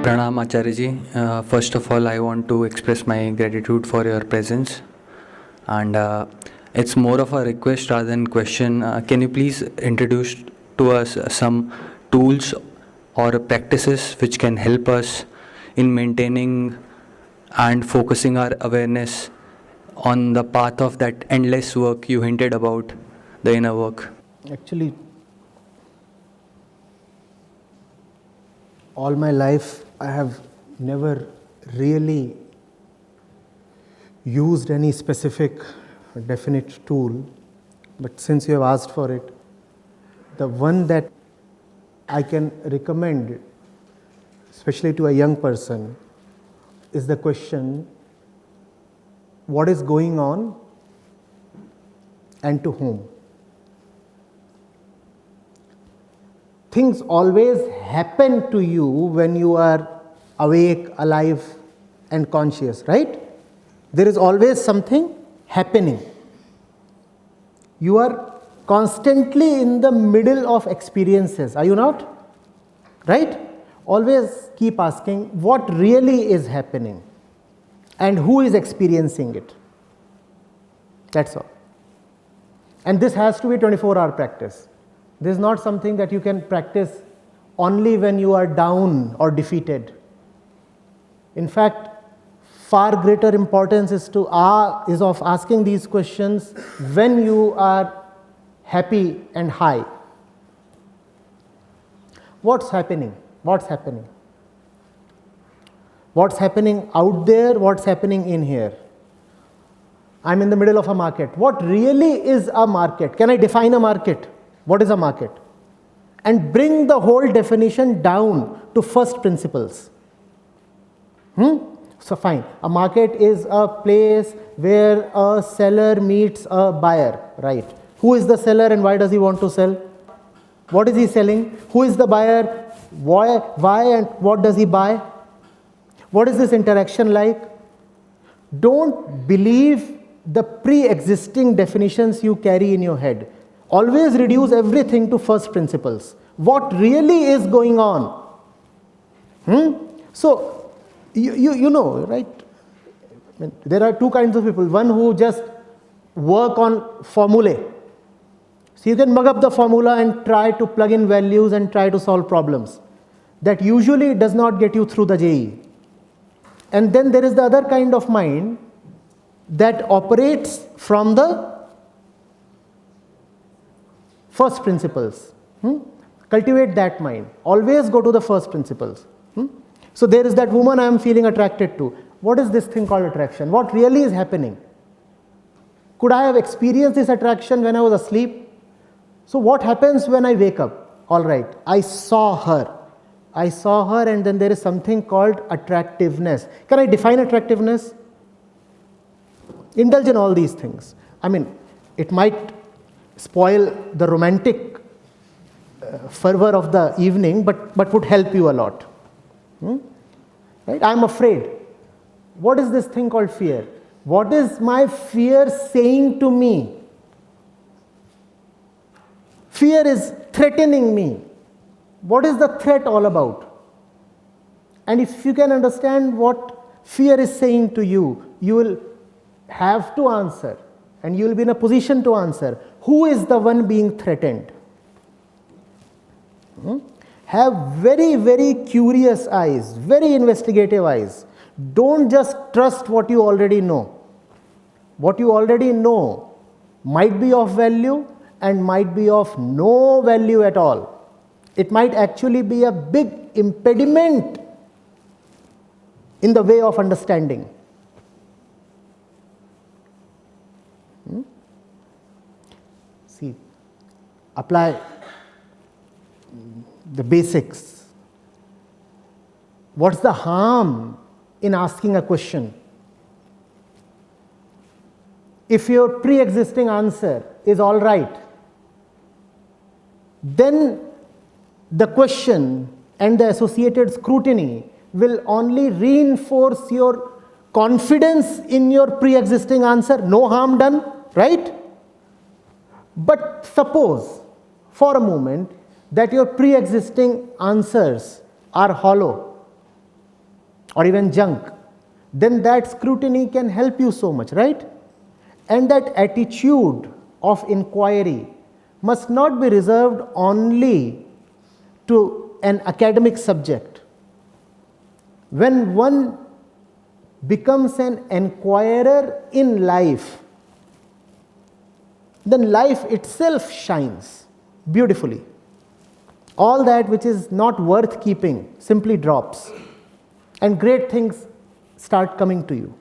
Pranam Acharya ji. First of all, I want to express my gratitude for your presence, and it's more of a request rather than question. Can you please introduce to us some tools or practices which can help us in maintaining and focusing our awareness on the path of that endless work you hinted about, the inner work? Actually, all my life I have never really used any specific definite tool, but since you have asked for it, the one that I can recommend, especially to a young person, is the question, what is going on and to whom? Things always happen to you when you are awake, alive, and conscious, right? There is always something happening. You are constantly in the middle of experiences, are you not? Right? Always keep asking what really is happening and who is experiencing it. That's all. And this has to be 24-hour practice. This is not something that you can practice only when you are down or defeated. In fact, far greater importance is of asking these questions when you are happy and high. What's happening? What's happening? What's happening out there? What's happening in here? I'm in the middle of a market. What really is a market? Can I define a market? What is a market? And bring the whole definition down to first principles. So fine, a market is a place where a seller meets a buyer, right? Who is the seller and why does he want to sell? What is he selling? Who is the buyer? Why and what does he buy? What is this interaction like? Don't believe the pre-existing definitions you carry in your head. Always reduce everything to first principles. What really is going on? So, you know, right? I mean, there are two kinds of people. One who just work on formulae. So you can mug up the formula and try to plug in values and try to solve problems. That usually does not get you through the JEE. And then there is the other kind of mind that operates from the first principles. Cultivate that mind. Always go to the first principles. So there is that woman I am feeling attracted to. What is this thing called attraction? What really is happening? Could I have experienced this attraction when I was asleep? So what happens when I wake up? All right, I saw her. I saw her and then there is something called attractiveness. Can I define attractiveness? Indulge in all these things. I mean, it might spoil the romantic fervor of the evening, but would help you a lot. Right? I'm afraid. What is this thing called fear? What is my fear saying to me? Fear is threatening me. What is the threat all about? And if you can understand what fear is saying to you, you will have to answer and you will be in a position to answer. Who is the one being threatened? Have very, very curious eyes, very investigative eyes. Don't just trust what you already know. What you already know might be of value and might be of no value at all. It might actually be a big impediment in the way of understanding. See, apply the basics. What's the harm in asking a question? If your pre-existing answer is all right, then the question and the associated scrutiny will only reinforce your confidence in your pre-existing answer. No harm done, right? But suppose for a moment that your pre-existing answers are hollow. or even junk, then that scrutiny can help you so much, right? And that attitude of inquiry must not be reserved only to an academic subject. When one becomes an inquirer in life, then life itself shines beautifully. All that which is not worth keeping simply drops, and great things start coming to you.